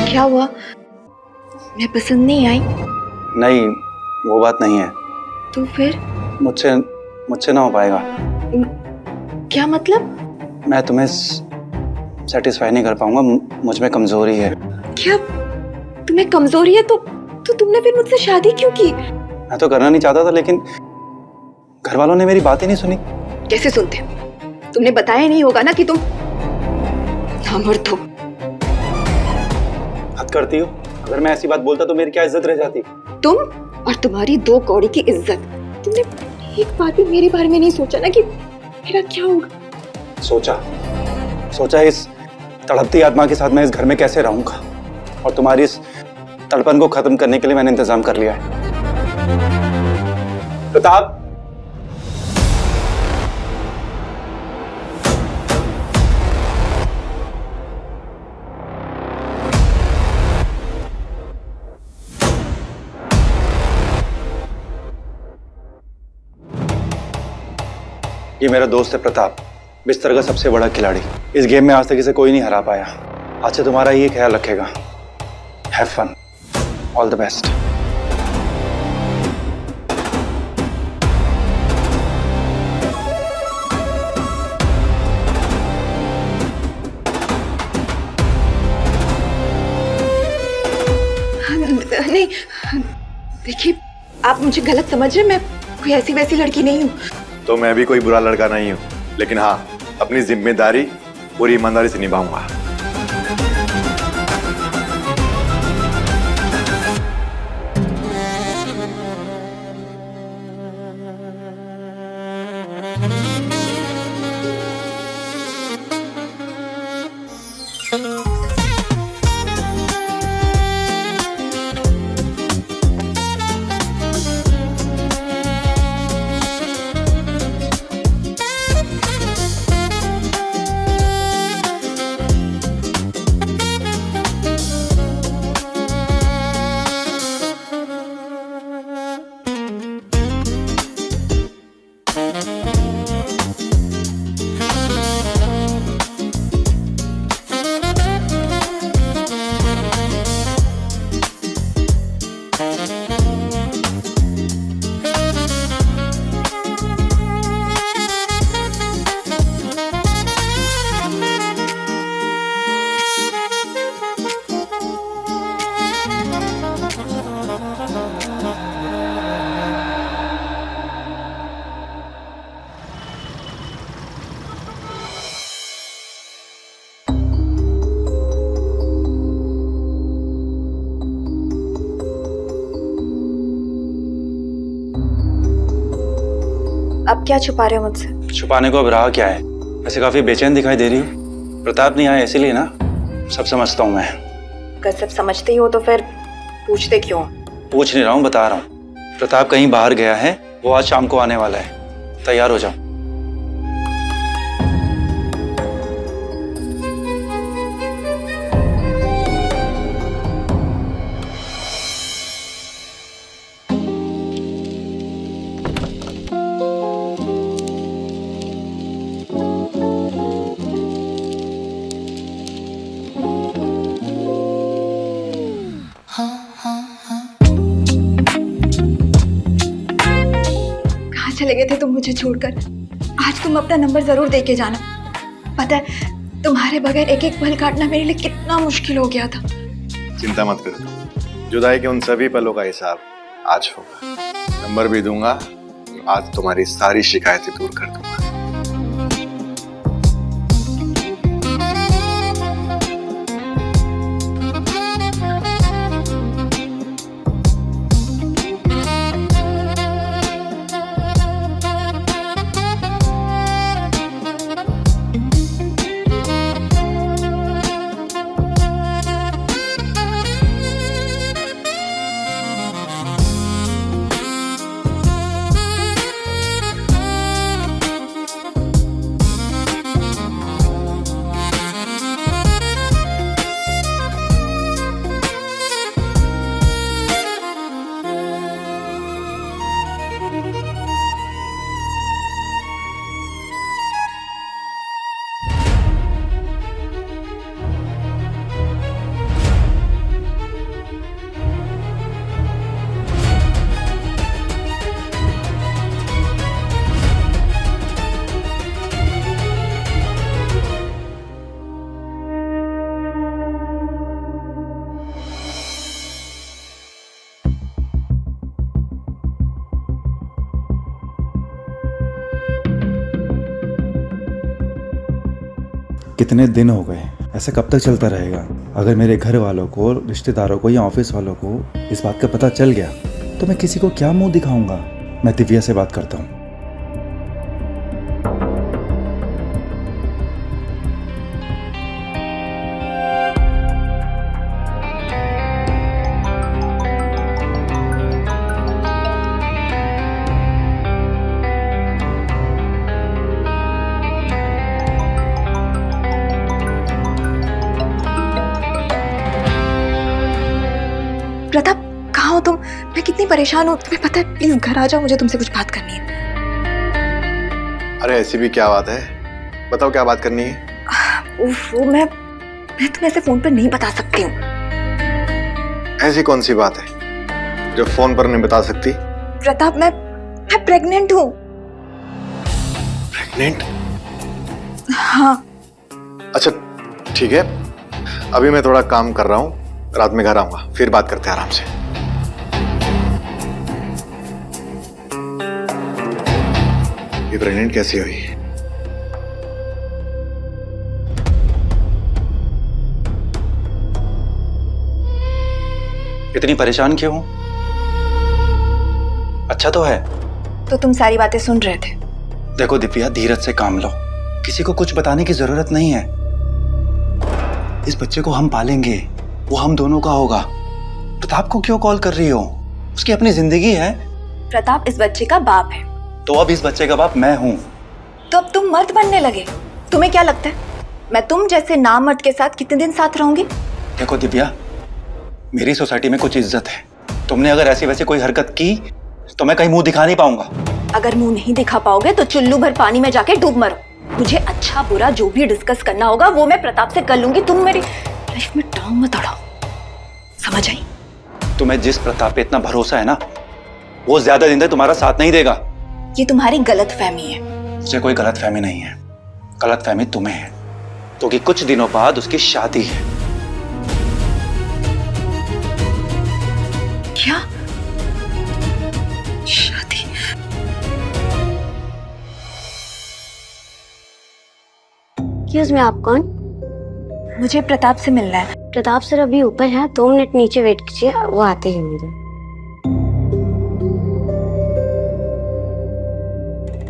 क्या हुआ? मैं पसंद नहीं आई? नहीं, वो बात नहीं है। तो फिर? मुझसे ना हो पाएगा। क्या मतलब? मैं तुम्हें सेटिस्फाई नहीं कर पाऊंगा, मुझ में कमजोरी है। क्या तुम्हें कमजोरी है? तो तुमने फिर मुझसे शादी क्यों की? मैं तो करना नहीं चाहता था, लेकिन घर वालों ने मेरी बात ही नहीं सुनी। कैसे सुनते? तुमने बताया नहीं होगा ना कि तुम नामर्द हो। हद करती हो। अगर मैं ऐसी बात बोलता तो मेरी क्या इज्जत रह जाती? तुम और तुम्हारी 2 कौड़ी की इज्जत। तुमने एक बार भी मेरे बारे में नहीं सोचा ना कि मेरा क्या होगा? सोचा इस तड़पती आत्मा के साथ मैं इस घर में कैसे रहूंगा, और तुम्हारी इस तड़पन को खत्म करने के लिए मैंने इंतजाम कर लिया है। प्रताप, ये मेरा दोस्त है प्रताप, बिस्तर का सबसे बड़ा खिलाड़ी। इस गेम में आज तक इसे कोई नहीं हरा पाया। आज से तुम्हारा ये ख्याल रखेगा। Have fun, all the best. नहीं, देखिए, आप मुझे गलत समझ रहे हैं। मैं कोई ऐसी वैसी लड़की नहीं हूँ। तो मैं भी कोई बुरा लड़का नहीं हूँ, लेकिन हाँ, अपनी जिम्मेदारी पूरी ईमानदारी से निभाऊंगा। अब क्या छुपा रहे हो मुझसे? छुपाने को अब रहा क्या है? वैसे काफी बेचैन दिखाई दे रही हो। प्रताप नहीं आया इसीलिए ना? सब समझता हूँ मैं। अगर सब समझते ही हो तो फिर पूछते क्यों? पूछ नहीं रहा हूँ, बता रहा हूँ। प्रताप कहीं बाहर गया है, वो आज शाम को आने वाला है। तैयार हो जाओ। चले गए थे तुम मुझे छोड़कर। आज तुम अपना नंबर जरूर दे के जाना। पता है, तुम्हारे बगैर एक एक पल काटना मेरे लिए कितना मुश्किल हो गया था। चिंता मत करो, जुदाई के उन सभी पलों का हिसाब आज होगा। नंबर भी दूंगा, आज तुम्हारी सारी शिकायतें दूर कर दूंगा। कितने दिन हो गए, ऐसा कब तक चलता रहेगा? अगर मेरे घर वालों को, रिश्तेदारों को या ऑफिस वालों को इस बात का पता चल गया तो मैं किसी को क्या मुंह दिखाऊंगा? मैं दिव्या से बात करता हूँ। प्रताप, कहाँ हो तुम? मैं कितनी परेशान हूँ, तुम्हें पता है? प्लीज घर आ जाओ, मुझे तुमसे कुछ बात करनी है। अरे ऐसी भी क्या बात है, बताओ क्या बात करनी है। वो मैं तुम्हें ऐसे फोन पर नहीं बता सकती हूँ। ऐसी कौन सी बात है जो फोन पर नहीं बता सकती? प्रताप, मैं प्रेग्नेंट हूँ। प्रेग्नेंट? हाँ। अच्छा ठीक है, अभी मैं थोड़ा काम कर रहा हूँ, रात में घर आऊंगा, फिर बात करते हैं आराम से। ये प्रेग्नेंट कैसी हुई? इतनी परेशान क्यों? अच्छा तो है। तो तुम सारी बातें सुन रहे थे? देखो दिव्या, धीरज से काम लो, किसी को कुछ बताने की जरूरत नहीं है। इस बच्चे को हम पालेंगे, वो हम दोनों का होगा। प्रताप को क्यों कॉल कर रही हो? उसकी अपनी जिंदगी है। प्रताप इस बच्चे का बाप है। तो अब इस बच्चे का बाप मैं हूँ। तो अब तुम मर्द बनने लगे? तुम्हें क्या लगता है मैं तुम जैसे नामर्द के साथ कितने दिन साथ रहूंगी? देखो दिव्या, मेरी सोसाइटी में कुछ इज्जत है। तुमने अगर ऐसी वैसी कोई हरकत की तो मैं कहीं मुंह दिखा नहीं पाऊंगा। अगर मुंह नहीं दिखा पाओगे तो चुल्लू भर पानी में जाके डूब मरो। मुझे अच्छा बुरा जो भी डिस्कस करना होगा वो मैं प्रताप से कर लूंगी। तुम मेरी लाइफ में टांग मत अड़ाओ, समझ आई? तुम्हें जिस प्रताप पे इतना भरोसा है ना, वो ज्यादा दिन तक तुम्हारा साथ नहीं देगा। ये तुम्हारी गलतफहमी है। मुझे कोई गलतफहमी नहीं है, गलतफहमी तुम्हें है, क्योंकि कुछ दिनों बाद उसकी शादी है। क्या शादी? एक्सक्यूज मी, आप कौन? मुझे प्रताप से मिलना है। प्रताप सर अभी ऊपर है, 2 मिनट नीचे वेट कीजिए, वो आते ही होंगे।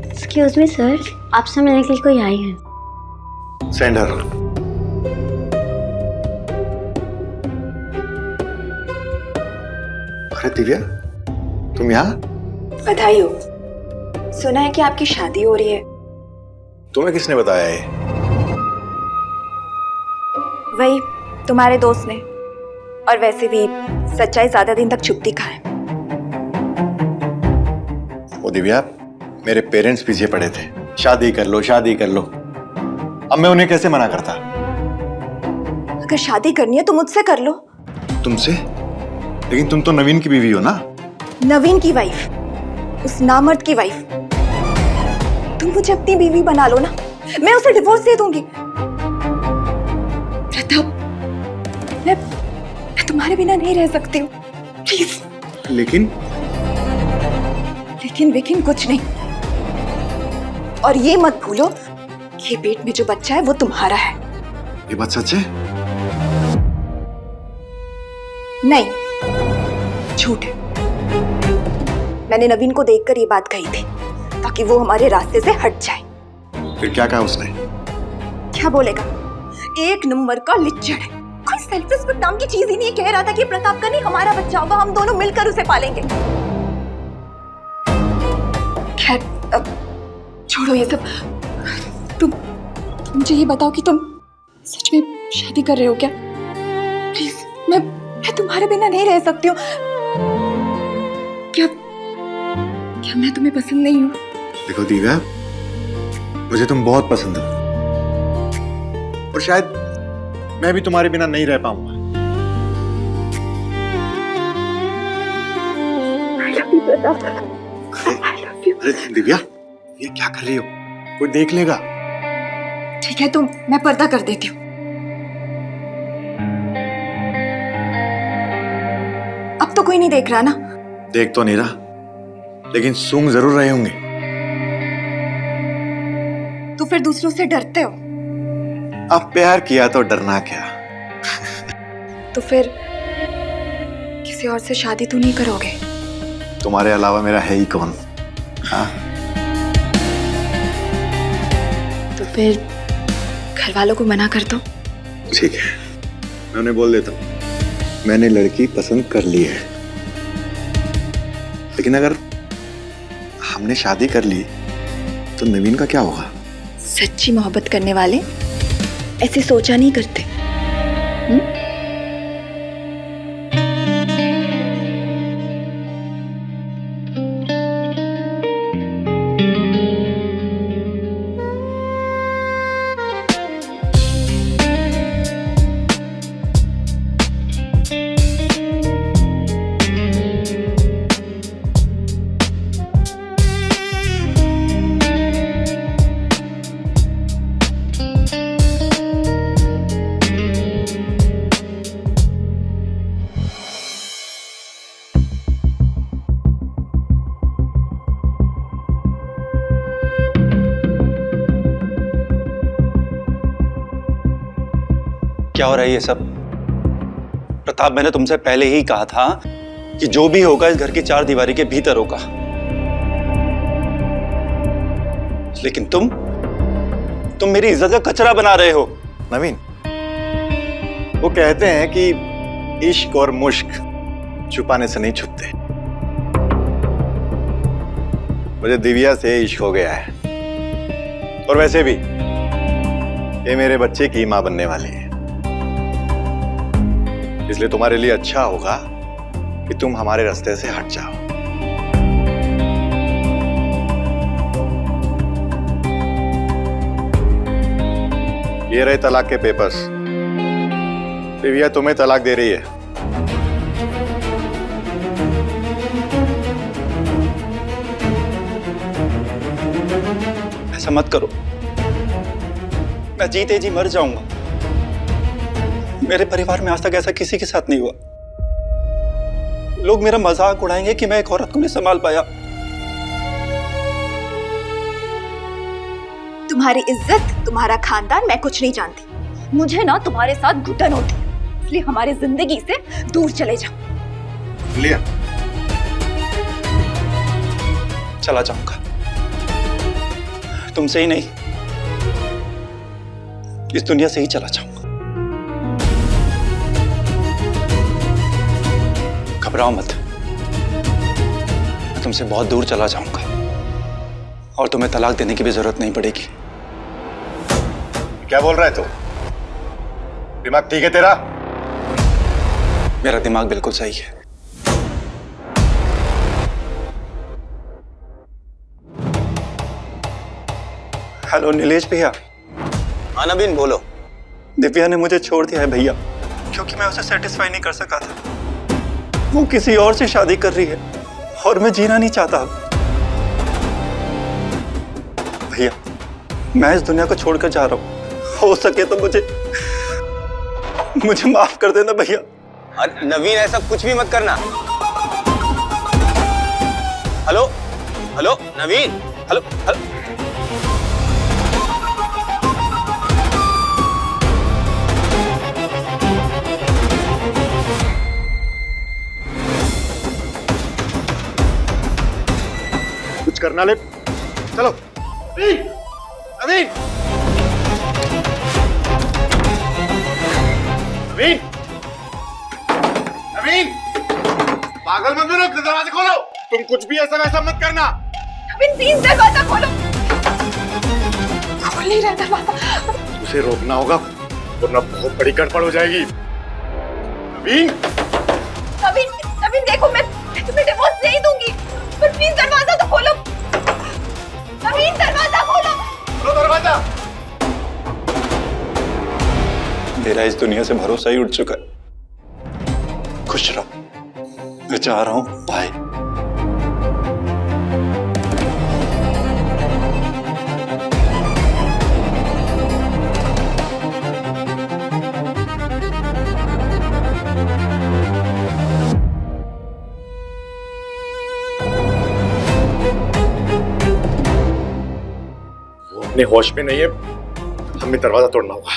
एक्सक्यूज मी सर, आपसे मिलने के लिए कोई आई है। Send her. अरे दिव्या, तुम यहाँ? बधाई हो। सुना है कि आपकी शादी हो रही है। तुम्हें किसने बताया ये? वही तुम्हारे दोस्त ने। और वैसे भी सच्चाई ज्यादा दिन तक छुपती कहाँ है। वो दिव्या, मेरे पेरेंट्स पीछे पड़े थे, शादी कर लो शादी कर लो। अब मैं उन्हें कैसे मना करता? अगर शादी करनी है तो मुझसे कर लो। तुमसे? लेकिन तुम तो नवीन की बीवी हो ना। नवीन की वाइफ, उस नामर्द की वाइफ। तुम मुझे अपनी बीवी बना लो ना, मैं उसे डिवोर्स दे दूंगी। प्रताप, मैं तुम्हारे बिना नहीं रह सकती हूँ, प्लीज। लेकिन कुछ नहीं। और ये मत भूलो कि पेट में जो बच्चा है वो तुम्हारा है। ये बात सच है? नहीं, झूठ है। मैंने नवीन को देखकर ये बात कही थी ताकि वो हमारे रास्ते से हट जाए। फिर क्या कहा उसने? क्या बोलेगा? एक नंबर का लिच्चड़ है। कोई सेल्फ रिस्पेक्ट नाम की चीज ही नहीं। कह रहा था कि प्रताप का नहीं हमारा बच्चा होगा, हम दोनों मिलकर उसे पालेंगे। खैर, अब छोड़ो ये सब। तुम मुझे ये बताओ कि तुम सच में शादी कर रहे हो क्या? प्लीज, मैं तुम्हारे बिना नहीं रह सकती हूँ। क्या मैं तुम्हें पसंद नहीं हूँ? देखो दिव्या, मुझे तुम बहुत पसंद हो और शायद मैं भी तुम्हारे बिना नहीं रह पाऊंगा। अरे दिव्या, ये क्या कर रही हो? कोई देख लेगा। ठीक है, तो मैं पर्दा कर देती हूँ। अब तो कोई नहीं देख रहा ना? देख तो नहीं रहा, लेकिन सूंघ जरूर रहे होंगे। तो फिर दूसरों से डरते हो? अब प्यार किया तो डरना क्या। तो फिर किसी और से शादी तो नहीं करोगे? तुम्हारे अलावा मेरा है ही कौन। हाँ, तो फिर घर वालों को मना कर दो। ठीक है, मैं उन्हें बोल देता हूँ मैंने लड़की पसंद कर ली है। लेकिन अगर हमने शादी कर ली तो नवीन का क्या होगा? सच्ची मोहब्बत करने वाले ऐसे सोचा नहीं करते। क्या हो रहा है ये सब? प्रताप, मैंने तुमसे पहले ही कहा था कि जो भी होगा इस घर की चार दीवारी के भीतर होगा। लेकिन तुम मेरी इज्जत का कचरा बना रहे हो। नवीन, वो कहते हैं कि इश्क और मुश्क छुपाने से नहीं छुपते। मुझे दिव्या से इश्क हो गया है, और वैसे भी ये मेरे बच्चे की मां बनने वाली है। इसलिए तुम्हारे लिए अच्छा होगा कि तुम हमारे रास्ते से हट जाओ। ये रहे तलाक के पेपर्स। दिव्या तुम्हें तलाक दे रही है। ऐसा मत करो, मैं जीते जी मर जाऊंगा। मेरे परिवार में आज तक ऐसा किसी के साथ नहीं हुआ। लोग मेरा मजाक उड़ाएंगे कि मैं एक औरत को नहीं संभाल पाया। तुम्हारी इज्जत, तुम्हारा खानदान मैं कुछ नहीं जानती। मुझे ना तुम्हारे साथ घुटन होती है, इसलिए हमारी जिंदगी से दूर चले जाओ। लिया, चला जाऊंगा, तुमसे ही नहीं, इस दुनिया से ही चला जाऊंगा। घबराओ मत, मैं तुमसे बहुत दूर चला जाऊंगा और तुम्हें तलाक देने की भी जरूरत नहीं पड़ेगी। क्या बोल रहा है तू? दिमाग ठीक है तेरा? मेरा दिमाग बिल्कुल सही है। हेलो नीलेश भैया। हाँ नवीन, बोलो। दिव्या ने मुझे छोड़ दिया है भैया, क्योंकि मैं उसे सेटिस्फाई नहीं कर सका था। वो किसी और से शादी कर रही है और मैं जीना नहीं चाहता। भैया, मैं इस दुनिया को छोड़कर जा रहा हूँ। हो सके तो मुझे माफ कर देना भैया। अरे नवीन, ऐसा कुछ भी मत करना। हेलो हेलो नवीन, हेलो हेलो। कुछ करना ले, चलो। नवीन, नवीन, नवीन, नवीन, पागल मत बनो, दरवाजा खोलो। तुम कुछ भी ऐसा वैसा मत करना। नवीन प्लीज दरवाजा खोलो। खोल नहीं रहा दरवाजा। उसे रोकना होगा, वरना बहुत बड़ी गड़बड़ हो जाएगी। नवीन, नवीन, नवीन देखो, मैं तुम्हें डिवोर्स नहीं दूंगी, पर प्लीज दरवाजा तो खोलो। नवीन दरवाजा खोलो। खोलो दरवाजा। मेरा इस दुनिया से भरोसा ही उठ चुका है। खुश रहो, मैं जा रहा हूं। बाय। वो अपने होश में नहीं है, हमें दरवाजा तोड़ना होगा।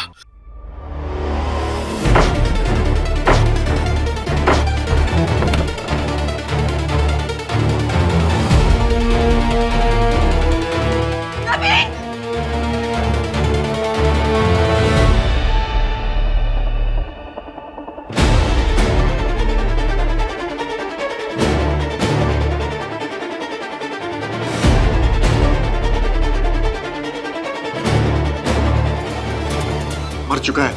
चुका है।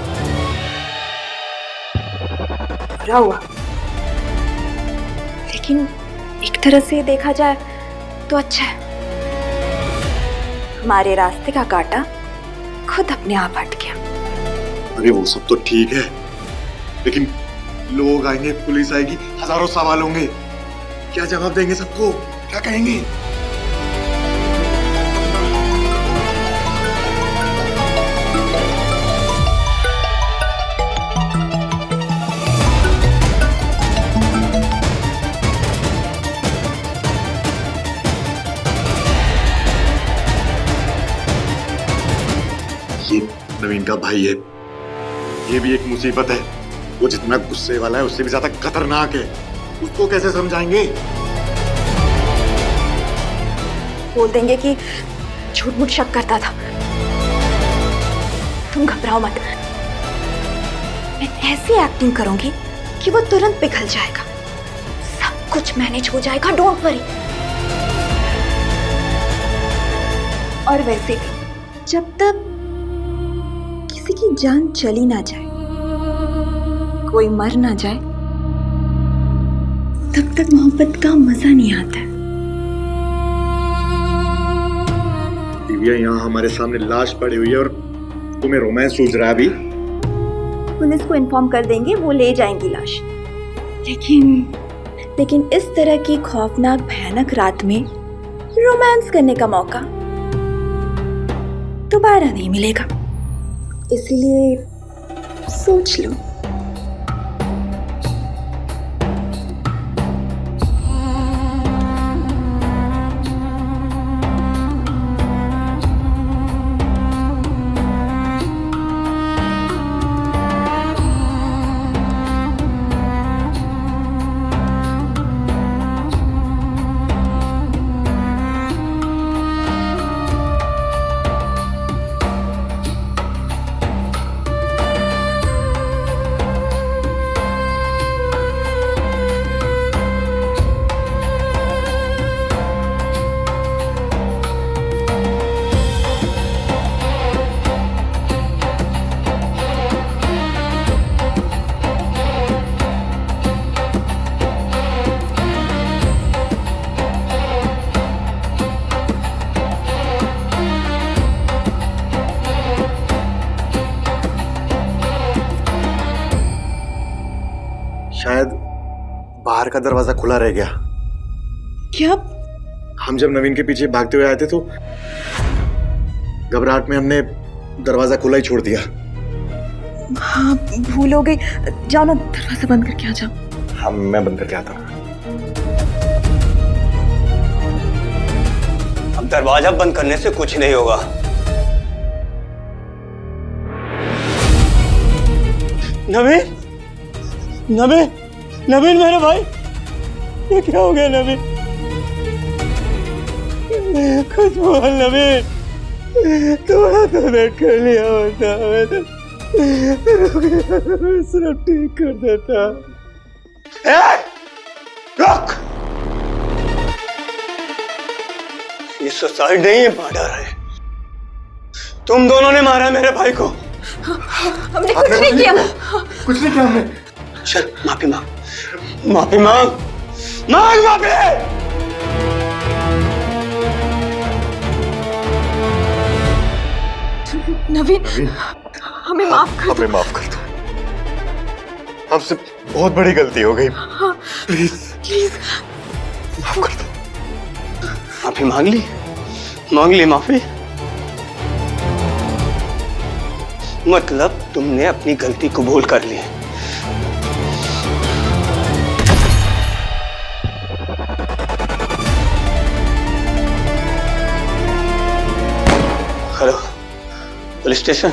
बुरा हुआ, लेकिन एक तरह से देखा जाए तो अच्छा है। हमारे रास्ते का कांटा खुद अपने आप हट गया। अरे वो सब तो ठीक है, लेकिन लोग आएंगे, पुलिस आएगी, हजारों सवाल होंगे। क्या जवाब देंगे सबको? क्या कहेंगे? ये नवीन का भाई है, ये भी एक मुसीबत है। वो जितना गुस्से वाला है उससे भी ज्यादा खतरनाक है। उसको कैसे समझाएंगे? बोल देंगे कि झूठ मूठ शक करता था। तुम घबराओ मत, मैं ऐसी एक्टिंग करूंगी कि वो तुरंत पिघल जाएगा। सब कुछ मैनेज हो जाएगा, डोंट वरी। और वैसे भी जब तक किसी की जान चली ना जाए, कोई मर ना जाए, तब तक मोहब्बत का मजा नहीं आता है। दिव्या, यहाँ हमारे सामने लाश पड़ी हुई है और तुम्हें रोमांस सूझ रहा है अभी? पुलिस को इन्फॉर्म कर देंगे, वो ले जाएंगी लाश। लेकिन इस तरह की खौफनाक भयानक रात में रोमांस करने का मौका दोबारा नहीं मिलेगा, इसलिए सोच लो। शायद बाहर का दरवाजा खुला रह गया। क्या? हम जब नवीन के पीछे भागते हुए आए थे तो घबराहट में हमने दरवाजा खुला ही छोड़ दिया। हाँ, भूल हो गई। जाओ ना, दरवाजा बंद करके आ जाओ। हाँ, मैं बंद करके आता हूँ। अब दरवाजा बंद करने से कुछ नहीं होगा। नवीन, नवीन, नवीन मेरे भाई, ये क्या हो गया नवीन? कुछ बोल नवीन, थोड़ा तो वेट कर लिया होता, मैं तो सिर्फ ठीक कर देता। रुक! ये सुसाइड नहीं है, मर्डर है। तुम दोनों ने मारा मेरे भाई को। हमने कुछ नहीं किया। कुछ नहीं किया हमने। चल, माफी मांग, माफी मांग, मांग माफी। नवीन, हमें माफ कर दो। हमें माफ कर दो, हमसे बहुत बड़ी गलती हो गई। प्लीज प्लीज माफ कर दो। माफी मांग ली माफी। मतलब तुमने अपनी गलती कबूल कर ली। Hello, police station.